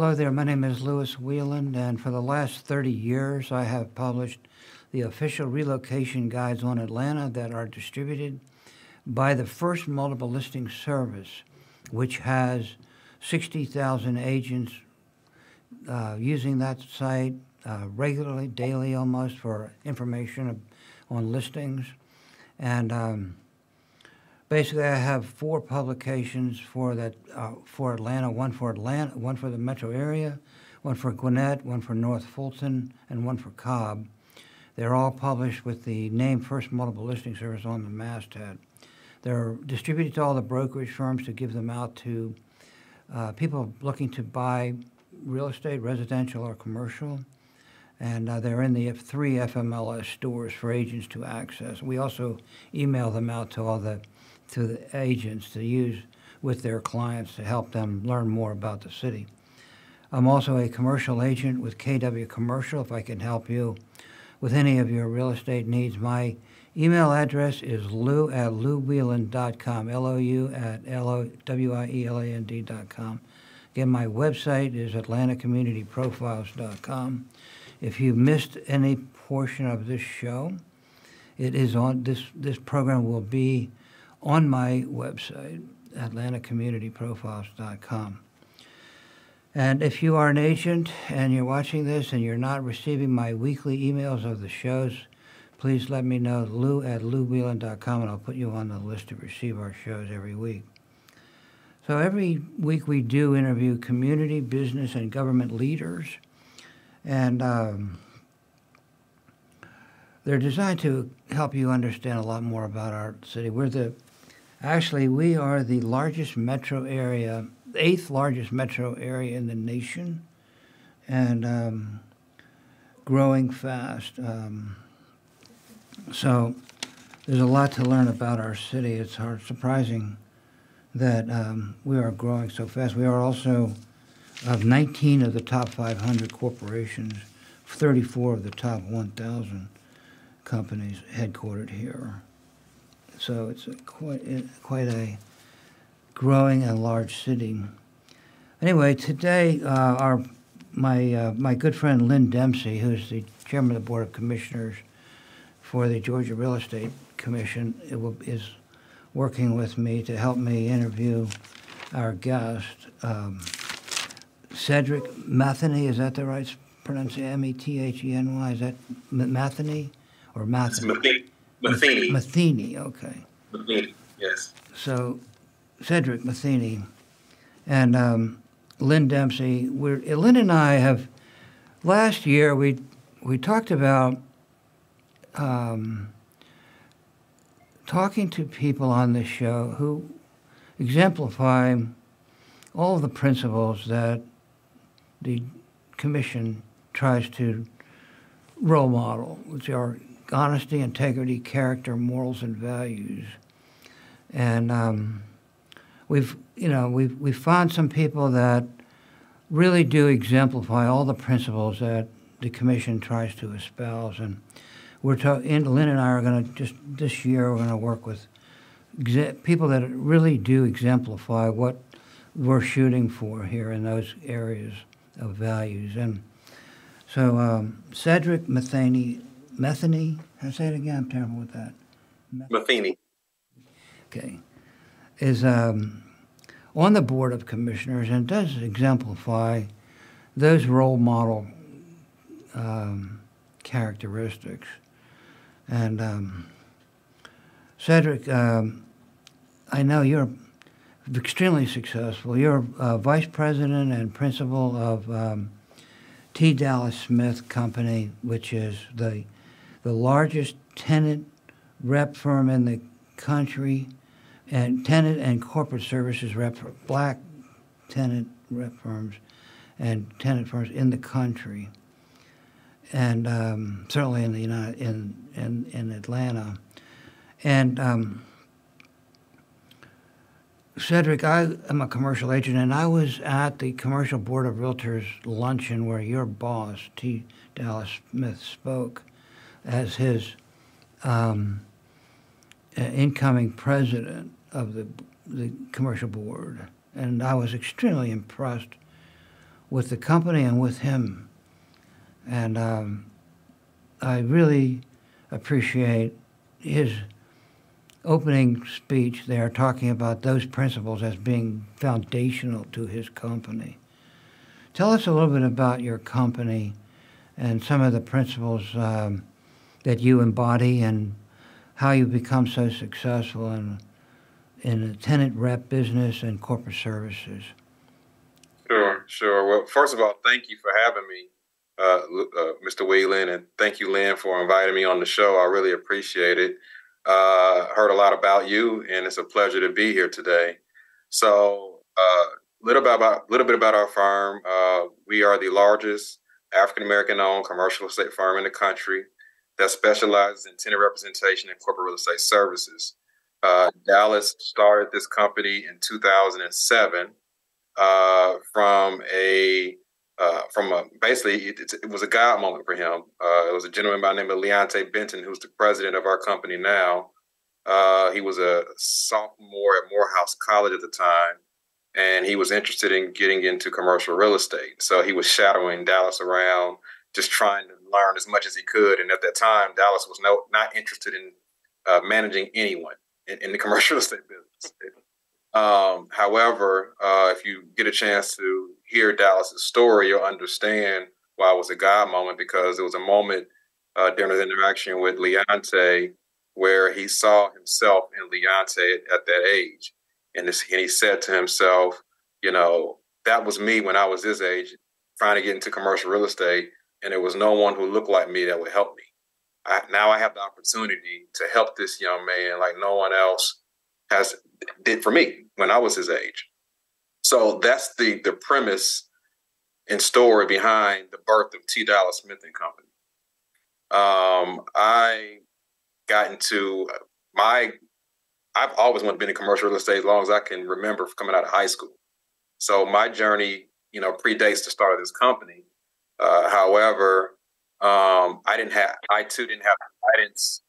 Hello there, my name is Louis Wieland, and for the last 30 years I have published the official relocation guides on Atlanta that are distributed by the First Multiple Listing Service, which has 60,000 agents using that site regularly, daily almost, for information on listings. And basically, I have 4 publications for Atlanta, one for the metro area, one for Gwinnett, one for North Fulton, and one for Cobb. They're all published with the name First Multiple Listing Service on the masthead. They're distributed to all the brokerage firms to give them out to people looking to buy real estate, residential or commercial. And they're in the 3 FMLS stores for agents to access. We also email them out to the agents to use with their clients to help them learn more about the city. I'm also a commercial agent with KW Commercial. If I can help you with any of your real estate needs, my email address is lou@louwieland.com, LOU@LOWIELAND.com. Again, my website is atlantacommunityprofiles.com. If you missed any portion of this show, it is on this program will be on my website, atlantacommunityprofiles.com. And if you are an agent and you're watching this and you're not receiving my weekly emails of the shows, please let me know, lou@louwieland.com, and I'll put you on the list to receive our shows every week. So every week we do interview community, business, and government leaders. And they're designed to help you understand a lot more about our city. Actually, we are the largest metro area, the 8th largest metro area in the nation, and growing fast. So there's a lot to learn about our city. It's surprising that we are growing so fast. We are also of 19 of the top 500 corporations, 34 of the top 1,000 companies headquartered here. So it's quite a growing and large city. Anyway, today my good friend Lynn Dempsey, who's the chairman of the Board of Commissioners for the Georgia Real Estate Commission, is working with me to help me interview our guest, Cedric Matheny. Is that the right pronunciation? M-E-T-H-E-N-Y. Is that Matheny or Matheny? Matheny. Matheny, okay. Matheny, yes. So, Cedric Matheny and Lynn Dempsey. Lynn and I have, last year we talked about talking to people on this show who exemplify all of the principles that the commission tries to role model, which are honesty, integrity, character, morals, and values. And we've found some people that really do exemplify all the principles that the commission tries to espouse. And Lynn and I are going to this year we're going to work with people that really do exemplify what we're shooting for here in those areas of values. And so Cedric Matheny, I say it again, I'm terrible with that. Matheny. Okay. Is on the Board of Commissioners and does exemplify those role model characteristics. And Cedric, I know you're extremely successful. You're vice president and principal of T. Dallas Smith Company, which is the largest tenant rep firm in the country, and tenant and corporate services rep for black tenant rep firms and tenant firms in the country, and certainly in the in Atlanta. And Cedric, I am a commercial agent, and I was at the Commercial Board of Realtors luncheon where your boss, T. Dallas Smith, spoke as his incoming president of the Commercial Board. And I was extremely impressed with the company and with him. And I really appreciate his opening speech there, talking about those principles as being foundational to his company. Tell us a little bit about your company and some of the principles that you embody and how you become so successful in the tenant rep business and corporate services. Sure. Well, first of all, thank you for having me, Mr. Wieland, and thank you, Lynn, for inviting me on the show. I really appreciate it. Heard a lot about you, and it's a pleasure to be here today. So, little bit about our firm. We are the largest African American owned commercial estate firm in the country that specializes in tenant representation and corporate real estate services. Dallas started this company in 2007 basically it was a God moment for him. It was a gentleman by the name of Leonte Benton, who's the president of our company now. He was a sophomore at Morehouse College at the time, and he was interested in getting into commercial real estate. So he was shadowing Dallas around, just trying to learn as much as he could. And at that time, Dallas was not interested in managing anyone in the commercial real estate business. However, if you get a chance to hear Dallas's story, you'll understand why it was a God moment, because it was a moment during his interaction with Leonte where he saw himself in Leonte at that age. And he said to himself, that was me when I was this age, trying to get into commercial real estate, and there was no one who looked like me that would help me. Now I have the opportunity to help this young man like no one else did for me when I was his age. So that's the premise and story behind the birth of T. Dallas Smith and Company. I got into I've always wanted to be in commercial real estate as long as I can remember coming out of high school. So my journey, predates the start of this company. However, I too didn't have the guidance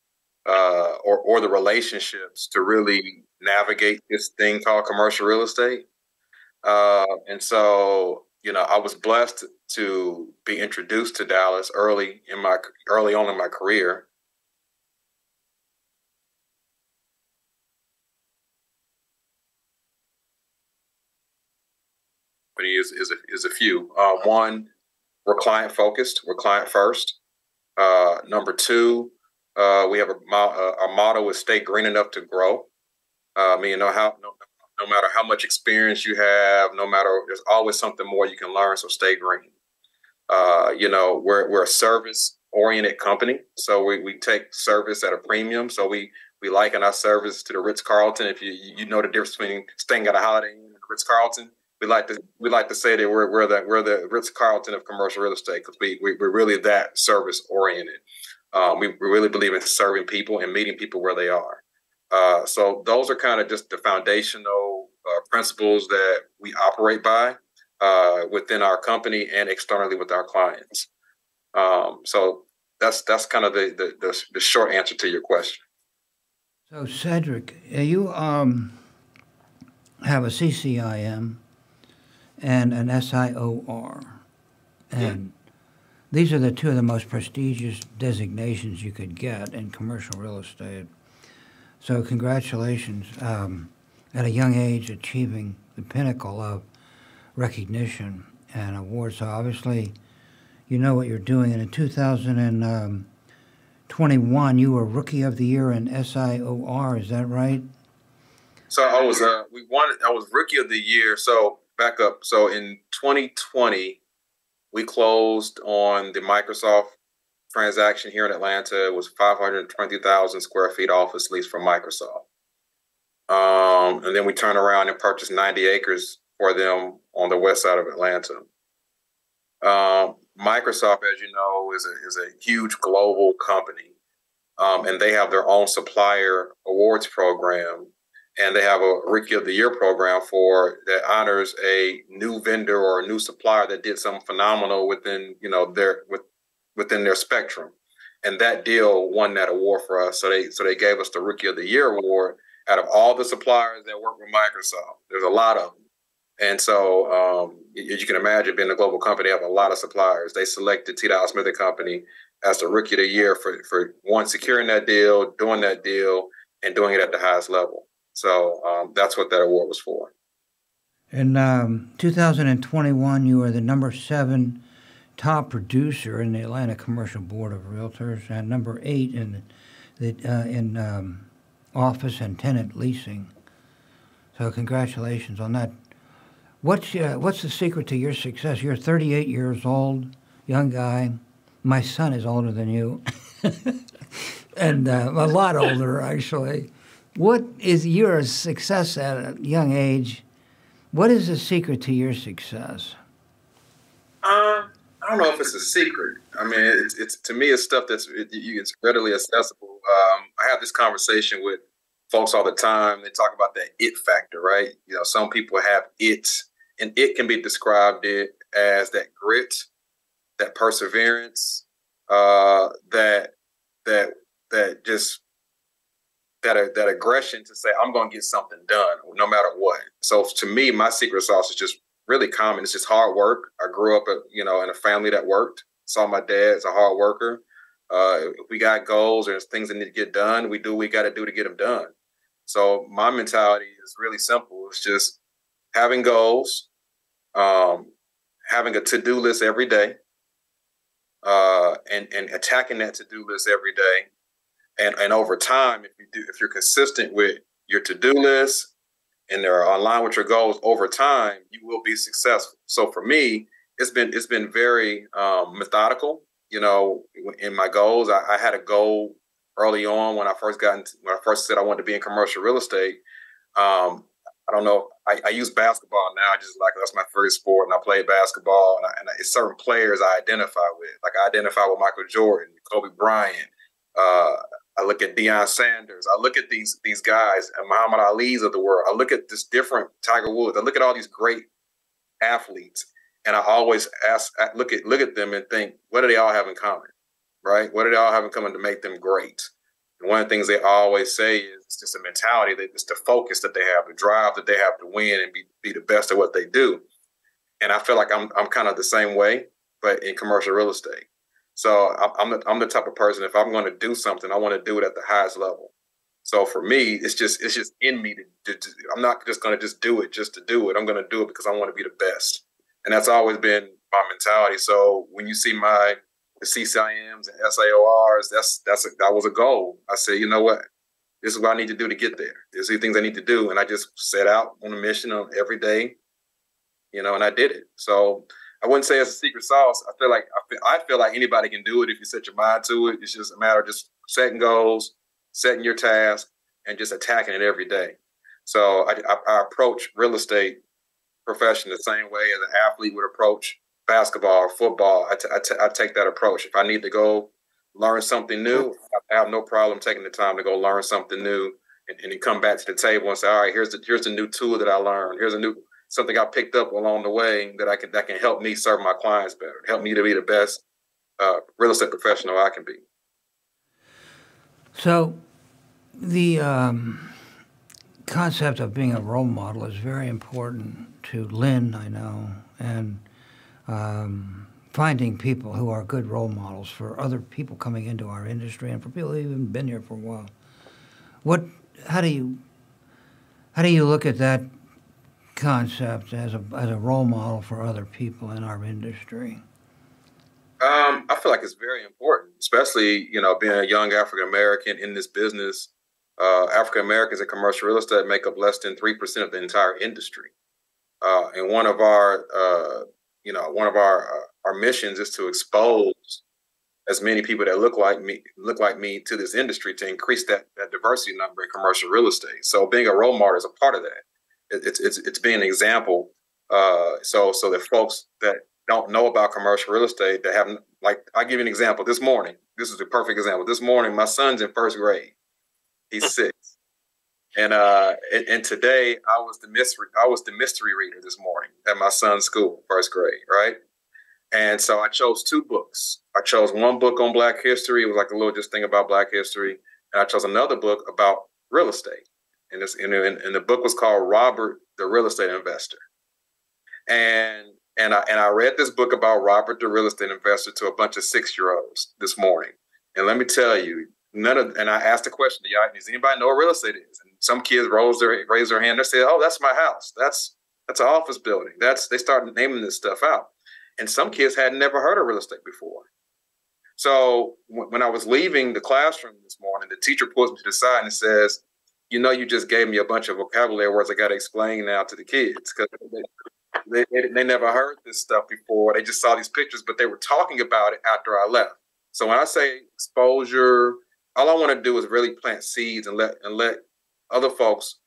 or the relationships to really navigate this thing called commercial real estate. And so, I was blessed to be introduced to Dallas early on in my career. But is a few. One, we're client focused. We're client first. Number two, we have our motto is stay green enough to grow. No matter how much experience you have, there's always something more you can learn. So stay green. We're a service oriented company, so we take service at a premium. So we liken our service to the Ritz-Carlton. If you know the difference between staying at a Holiday Inn and the Ritz-Carlton. We like to say that we're the Ritz-Carlton of commercial real estate, because we're really that service oriented. We really believe in serving people and meeting people where they are. So those are kind of just the foundational principles that we operate by within our company and externally with our clients. So that's kind of the short answer to your question. So Cedric, you have a CCIM and an SIOR, and these are the two of the most prestigious designations you could get in commercial real estate. So congratulations at a young age achieving the pinnacle of recognition and awards. So obviously you know what you're doing. And in 2021, you were Rookie of the Year in SIOR. Is that right? So I was Rookie of the Year. So back up. So in 2020, we closed on the Microsoft transaction here in Atlanta. It was 520,000 square feet office lease from Microsoft. And then we turned around and purchased 90 acres for them on the west side of Atlanta. Microsoft, as you know, is a huge global company, and they have their own supplier awards program. And they have a Rookie of the Year program that honors a new vendor or a new supplier that did something phenomenal within their spectrum. And that deal won that award for us. So they gave us the Rookie of the Year award out of all the suppliers that work with Microsoft. There's a lot of them. And so, as you can imagine, being a global company, they have a lot of suppliers. They selected T. Dowell Smith and Company as the Rookie of the Year for one, securing that deal, doing that deal, and doing it at the highest level. So that's what that award was for. In 2021, you were the number 7 top producer in the Atlanta Commercial Board of Realtors and number 8 in office and tenant leasing. So congratulations on that. What's the secret to your success? You're 38 years old, young guy. My son is older than you, and a lot older actually. What is your success at a young age? What is the secret to your success? I don't know if it's a secret. I mean, it's to me, it's stuff it's readily accessible. I have this conversation with folks all the time. They talk about that it factor, right? You know, some people have it, and it can be described as that grit, that perseverance, that aggression to say, I'm going to get something done no matter what. So to me, my secret sauce is just really common. It's just hard work. I grew up, in a family that worked. Saw my dad as a hard worker. If we got goals or things that need to get done, we do what we got to do to get them done. So my mentality is really simple. It's just having goals, having a to-do list every day, and attacking that to-do list every day. And over time, if you're consistent with your to-do list and they're online with your goals, over time you will be successful. So for me, it's been very methodical. You know, in my goals, I had a goal early on when I first said I wanted to be in commercial real estate. I don't know. I use basketball now. That's my first sport, and I play basketball. And it's certain players I identify with. Like I identify with Michael Jordan, Kobe Bryant. I look at Deion Sanders. I look at these guys, and Muhammad Ali's of the world. I look at this different Tiger Woods. I look at all these great athletes, and I always look at them and think, what do they all have in common, right? What do they all have in common to make them great? And one of the things they always say is it's just a mentality, that it's the focus that they have, the drive that they have to win and be the best at what they do. And I feel like I'm kind of the same way, but in commercial real estate. So I'm the type of person, if I'm going to do something, I want to do it at the highest level. So for me, it's just in me to I'm not just going to just do it just to do it. I'm going to do it because I want to be the best. And that's always been my mentality. So when you see the CCIMs and SAORs, that was a goal. I said, you know what? This is what I need to do to get there. These are the things I need to do. And I just set out on a mission on every day, and I did it. So I wouldn't say it's a secret sauce. I feel like anybody can do it if you set your mind to it. It's just a matter of just setting goals, setting your task, and just attacking it every day. So I approach real estate profession the same way as an athlete would approach basketball or football. I take that approach. If I need to go learn something new, I have no problem taking the time to go learn something new and then come back to the table and say, all right, here's the new tool that I learned. Here's something I picked up along the way that can help me serve my clients better, help me to be the best real estate professional I can be. So the concept of being a role model is very important to Lynn, I know, and finding people who are good role models for other people coming into our industry and for people who've even been here for a while. How do you look at that concept as a role model for other people in our industry? I feel like it's very important, especially, being a young African American in this business. African Americans in commercial real estate make up less than 3% of the entire industry. And one of our missions is to expose as many people that look like me to this industry, to increase that diversity number in commercial real estate. So being a role model is a part of that. It's being an example. So that folks that don't know about commercial real estate, that haven't, I'll give you an example. This morning, this is the perfect example. This morning, my son's in first grade. He's 6. And today I was the mystery reader this morning at my son's school, first grade, right? And so I chose 2 books. I chose one book on Black history. It was like a little just thing about Black history. And I chose another book about real estate. And the book was called Robert the Real Estate Investor. And I read this book about Robert the real estate investor to a bunch of 6-year-olds this morning. And let me tell you, and I asked the question, does anybody know what real estate is? And some kids raised their hand. They said, oh, that's my house. That's an office building. They started naming this stuff out. And some kids had never heard of real estate before. So when I was leaving the classroom this morning, the teacher pulls me to the side and says, you just gave me a bunch of vocabulary words I got to explain now to the kids, because they never heard this stuff before. They just saw these pictures, but they were talking about it after I left. So when I say exposure, all I want to do is really plant seeds and let other folks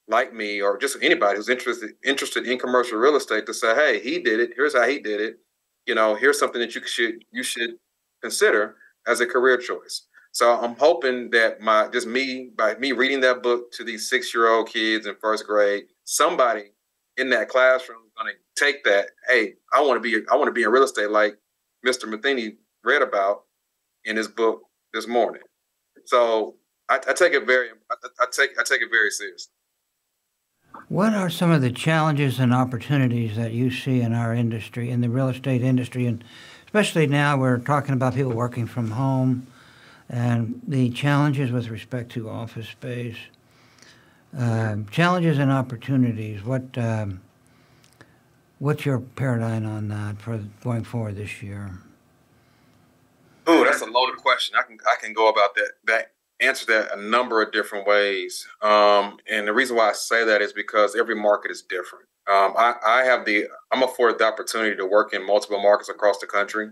like me, or just anybody who's interested in commercial real estate, to say, hey, he did it. Here's how he did it. Here's something that you should consider as a career choice. So I'm hoping that by me reading that book to these 6-year-old kids in first grade, somebody in that classroom is going to take that. Hey, I want to be in real estate like Mr. Matheny read about in his book this morning. So I take it very seriously. What are some of the challenges and opportunities that you see in our industry, in the real estate industry, and especially now we're talking about people working from home, and the challenges with respect to office space, challenges and opportunities? What's your paradigm on that for going forward this year? Oh, that's a loaded question. I can go about that answer that a number of different ways. And the reason why I say that is because every market is different. I'm afforded the opportunity to work in multiple markets across the country.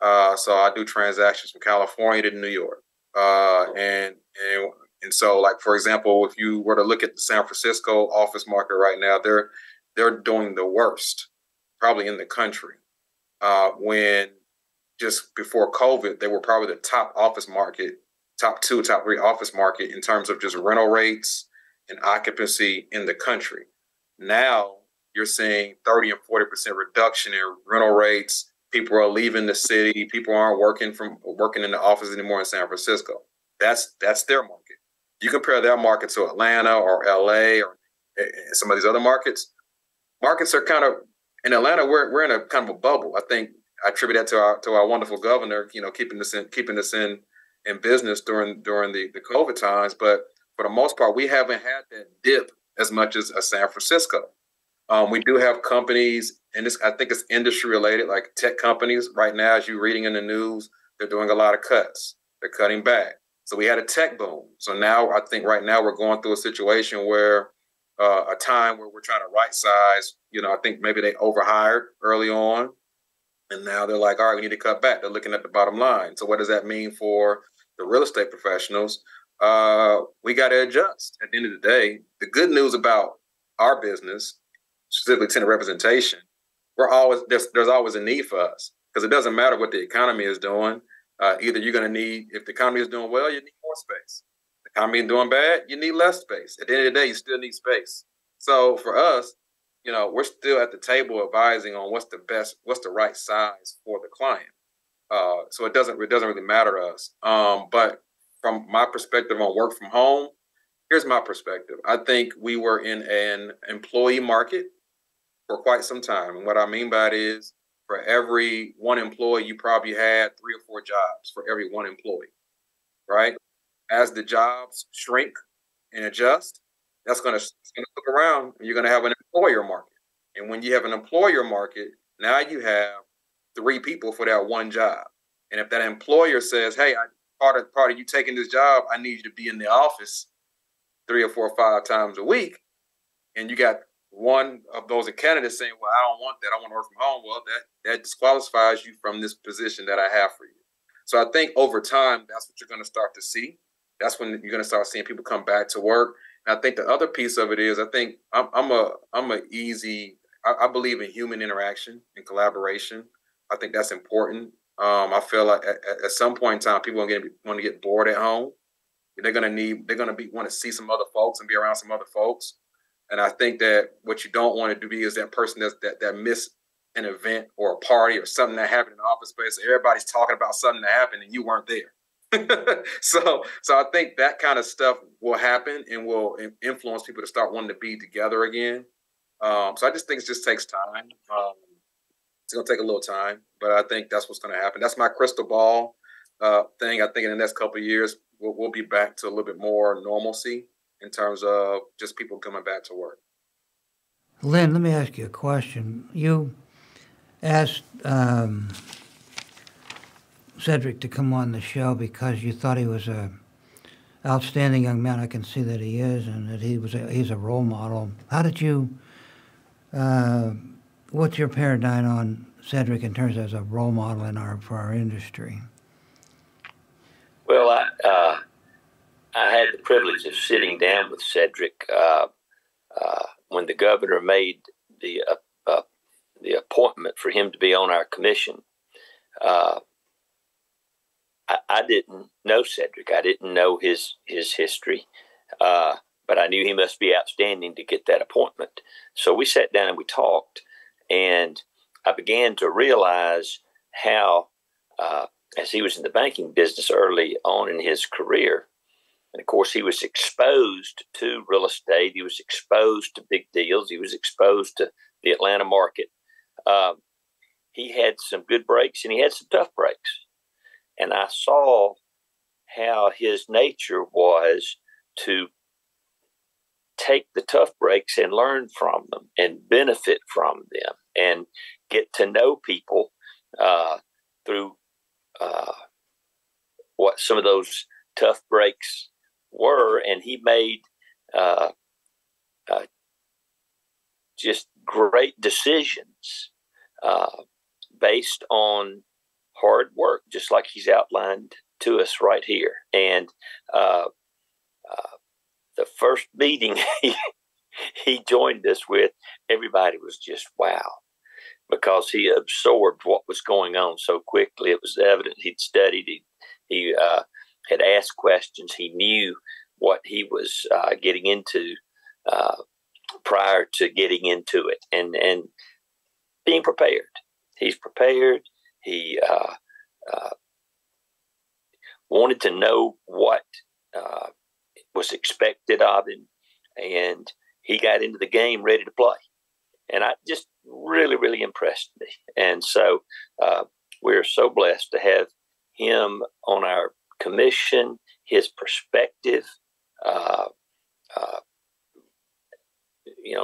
So I do transactions from California to New York. And so, like, for example, if you were to look at the San Francisco office market right now, they're doing the worst probably in the country. When just before COVID, they were probably the top 2, top 3 office market in terms of just rental rates and occupancy in the country. Now you're seeing 30 and 40% reduction in rental rates. People are leaving the city. People aren't working in the office anymore in San Francisco. That's their market. You compare that market to Atlanta or LA or some of these other markets. Markets are kind of, in Atlanta, we're in a kind of a bubble. I think I attribute that to our wonderful governor, keeping us in business during the COVID times. But for the most part, we haven't had that dip as much as San Francisco. We do have companies, and I think it's industry related, like tech companies right now, as you're reading in the news, they're doing a lot of cuts. They're cutting back. So we had a tech boom. So now I think right now we're going through a situation where a time where we're trying to right size. I think maybe they overhired early on, and now they're like, all right, we need to cut back. They're looking at the bottom line. So what does that mean for the real estate professionals? We got to adjust. At the end of the day, the good news about our business, specifically tenant representation, there's always a need for us, because it doesn't matter what the economy is doing. Either you're going to need, if the economy is doing well, you need more space. If the economy is doing bad, you need less space. At the end of the day, you still need space. So for us, we're still at the table advising on what's the right size for the client. So it doesn't really matter to us. But from my perspective on work from home, here's my perspective. I think we were in an employee market for quite some time. And what I mean by it is, for every one employee, you probably had 3 or 4 jobs for every one employee, right? As the jobs shrink and adjust, that's going to look around, and you're going to have an employer market. And when you have an employer market, now you have 3 people for that one job. And if that employer says, hey, part of you taking this job, I need you to be in the office 3 or 4 or 5 times a week, and you got one of those candidates saying, well, I don't want that, I want to work from home, well, that disqualifies you from this position that I have for you. So I think over time, that's what you're going to start to see. That's when you're going to start seeing people come back to work. And I think the other piece of it is, I think I believe in human interaction and collaboration. I think that's important. I feel like at some point in time, people are going to get bored at home. They're going to want to see some other folks and be around some other folks. And I think that what you don't want to do is that person that missed an event or a party or something that happened in the office space. Everybody's talking about something that happened and you weren't there. So I think that kind of stuff will happen and will influence people to start wanting to be together again. So I just think it just takes time. It's going to take a little time, but I think that's what's going to happen. That's my crystal ball thing. I think in the next couple of years, we'll be back to a little bit more normalcy in terms of just people coming back to work. Lynn, let me ask you a question. You asked Cedric to come on the show because you thought he was a outstanding young man. I can see that he is, and that he's a role model. How did you? What's your paradigm on Cedric in terms of as a role model for our industry? Well, I had the privilege of sitting down with Cedric when the governor made the appointment for him to be on our commission. I didn't know Cedric. I didn't know his history, but I knew he must be outstanding to get that appointment. So we sat down and we talked, and I began to realize how, as he was in the banking business early on in his career, and of course he was exposed to real estate, he was exposed to big deals, he was exposed to the Atlanta market. He had some good breaks and he had some tough breaks. And I saw how his nature was to take the tough breaks and learn from them and benefit from them and get to know people through what some of those tough breaks were. And he made just great decisions based on hard work, just like he's outlined to us right here. And the first meeting he joined us with, everybody was just wow, because he absorbed what was going on so quickly. It was evident he'd studied, he had asked questions, he knew what he was getting into prior to getting into it, and being prepared. He's prepared. He wanted to know what was expected of him, and he got into the game ready to play. And I just really, really impressed me. And so we're so blessed to have him on our commission, his perspective.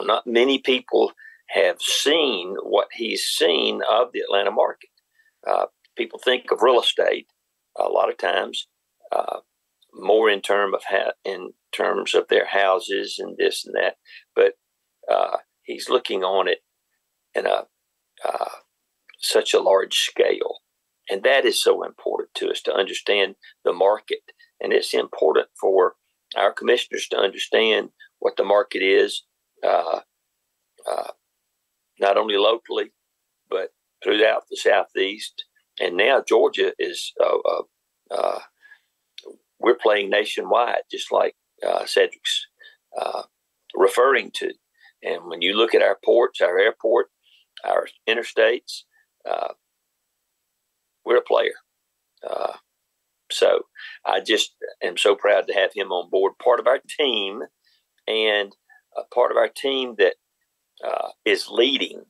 Not many people have seen what he's seen of the Atlanta market. People think of real estate a lot of times more in terms of their houses and this and that, but he's looking on it in such a large scale, and that is so important to us to understand the market. And it's important for our commissioners to understand what the market is, not only locally, but throughout the Southeast. And now Georgia is, we're playing nationwide, just like Cedric's referring to. And when you look at our ports, our airport, our interstates, we're a player. So I just am so proud to have him on board, part of our team, and a part of our team that is leading.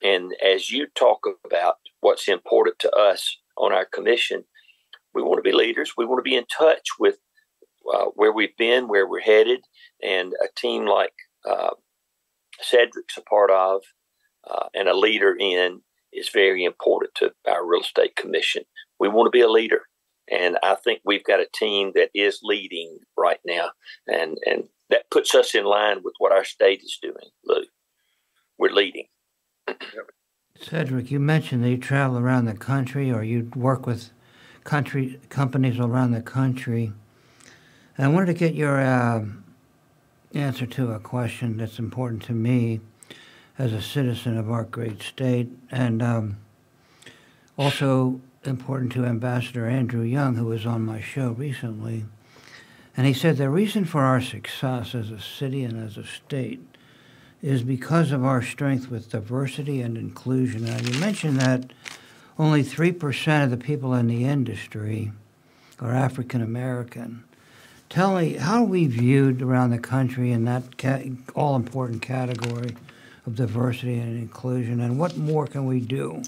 And as you talk about what's important to us on our commission, we want to be leaders. We want to be in touch with where we've been, where we're headed, and a team like Cedric's a part of and a leader in is very important to our real estate commission. We want to be a leader, and I think we've got a team that is leading right now, and that puts us in line with what our state is doing, Lou. We're leading. Cedric, you mentioned that you travel around the country, or you work with companies around the country. And I wanted to get your answer to a question that's important to me as a citizen of our great state, and also important to Ambassador Andrew Young, who was on my show recently. And he said the reason for our success as a city and as a state is because of our strength with diversity and inclusion. Now, you mentioned that only 3% of the people in the industry are African American. Tell me, how are we viewed around the country in that all-important category of diversity and inclusion, and what more can we do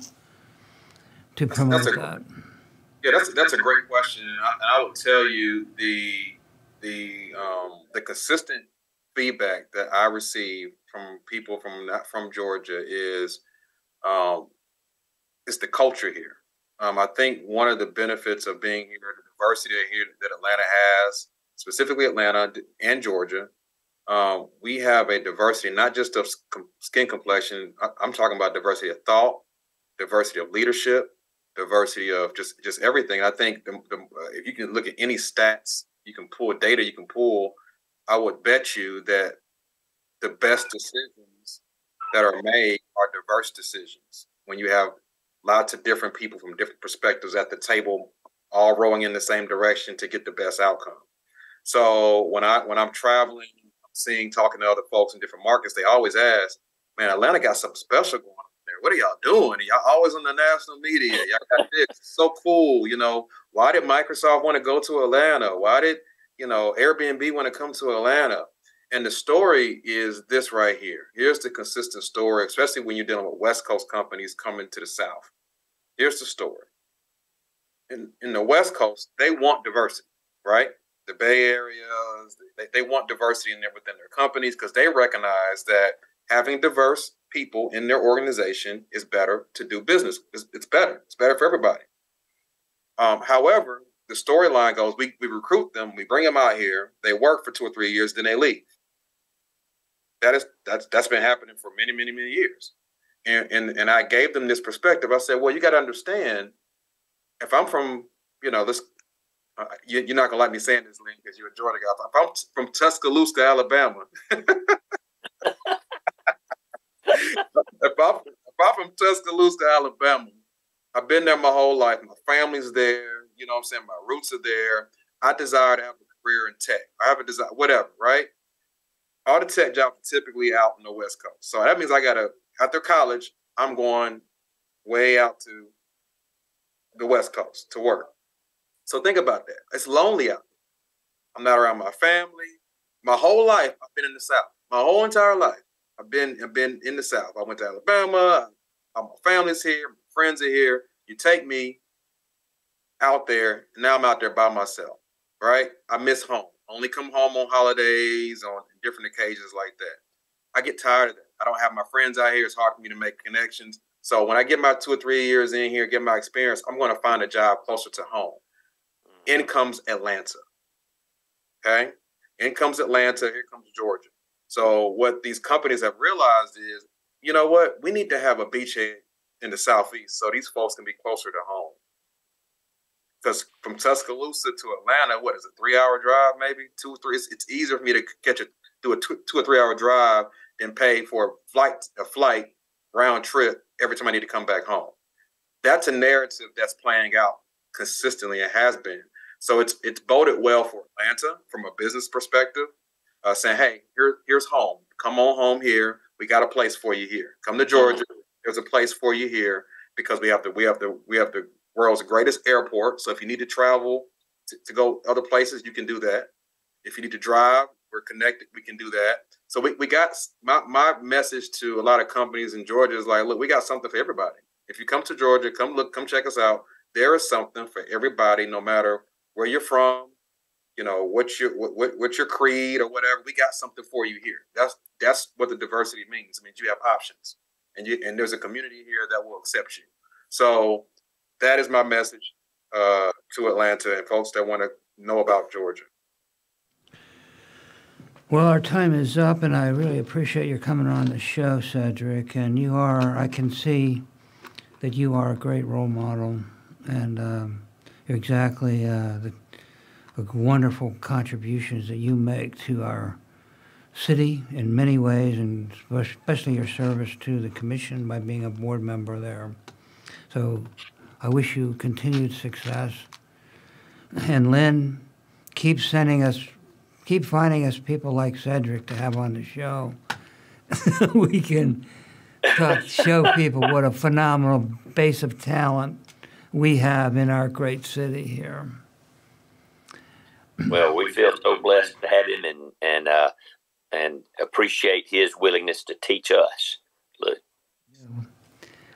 to promote that? Yeah, that's a great question. And I would tell you the consistent feedback that I receive from people from not from Georgia um, is the culture here. I think one of the benefits of being here, the diversity here that Atlanta has, specifically Atlanta and Georgia, we have a diversity not just of skin complexion. I'm talking about diversity of thought, diversity of leadership, diversity of just everything. I think if you can look at any stats, you can pull data, you can pull. I would bet you that the best decisions that are made are diverse decisions. When you have lots of different people from different perspectives at the table, all rowing in the same direction to get the best outcome. So when I'm traveling, talking to other folks in different markets, they always ask, "Man, Atlanta got something special going on there. What are y'all doing? Y'all always on the national media. Y'all got this. It's so cool. Why did Microsoft want to go to Atlanta? Why did Airbnb want to come to Atlanta?" And the story is this right here. Here's the consistent story, especially when you're dealing with West Coast companies coming to the South. Here's the story. In the West Coast, they want diversity, right? The Bay Area, they want diversity within their companies because they recognize that having diverse people in their organization is better to do business. It's better. It's better for everybody. However, the storyline goes, we recruit them, we bring them out here, they work for 2 or 3 years, then they leave. That's been happening for many, many, many years. And I gave them this perspective. I said, well, you got to understand, if I'm from, this, you're not gonna like me saying this, Lynn, because you're a Georgia guy. If I'm from Tuscaloosa, Alabama, if I'm from Tuscaloosa, Alabama, I've been there my whole life. My family's there. You know what I'm saying? My roots are there. I desire to have a career in tech. I have a desire, whatever, right? All the tech jobs are typically out on the West Coast. So that means after college, I'm going way out to the West Coast to work. So think about that. It's lonely out there. I'm not around my family. My whole life, I've been in the South. My whole entire life, I've been in the South. I went to Alabama. My family's here. My friends are here. You take me out there, and now I'm out there by myself, right? I miss home. Only come home on holidays, on different occasions like that. I get tired of that. I don't have my friends out here. It's hard for me to make connections. So when I get my 2 or 3 years in here, get my experience, I'm going to find a job closer to home. In comes Atlanta. Okay? In comes Atlanta. Here comes Georgia. So what these companies have realized is, you know what? We need to have a beachhead in the Southeast so these folks can be closer to home. Because from Tuscaloosa to Atlanta, what is it, 3-hour drive, maybe 2 or 3? It's easier for me to do a 2 or 3 hour drive than pay for a flight round trip every time I need to come back home. That's a narrative that's playing out consistently and has been. So it's boded well for Atlanta from a business perspective, saying, hey, here's home. Come on home here. We got a place for you here. Come to Georgia. There's a place for you here because we have the world's greatest airport. So if you need to travel to go other places, you can do that. If you need to drive, we're connected. We can do that. So we got my message to a lot of companies in Georgia is like, look, we got something for everybody. If you come to Georgia, come check us out. There is something for everybody, no matter where you're from, what's your creed or whatever. We got something for you here. That's what the diversity means. It means you have options, and there's a community here that will accept you. So that is my message to Atlanta and folks that want to know about Georgia. Well, our time is up, and I really appreciate your coming on the show, Cedric. And I can see that you are a great role model, and you're exactly the wonderful contributions that you make to our city in many ways, and especially your service to the commission by being a board member there. So I wish you continued success. And Lynn, keep finding us people like Cedric to have on the show. We can show people what a phenomenal base of talent we have in our great city here. Well, we feel so blessed to have him and appreciate his willingness to teach us.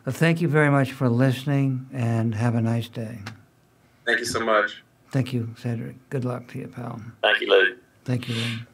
Thank you very much for listening, and have a nice day. Thank you so much. Thank you, Cedric. Good luck to you, pal. Thank you, Lou. Thank you, Lynn.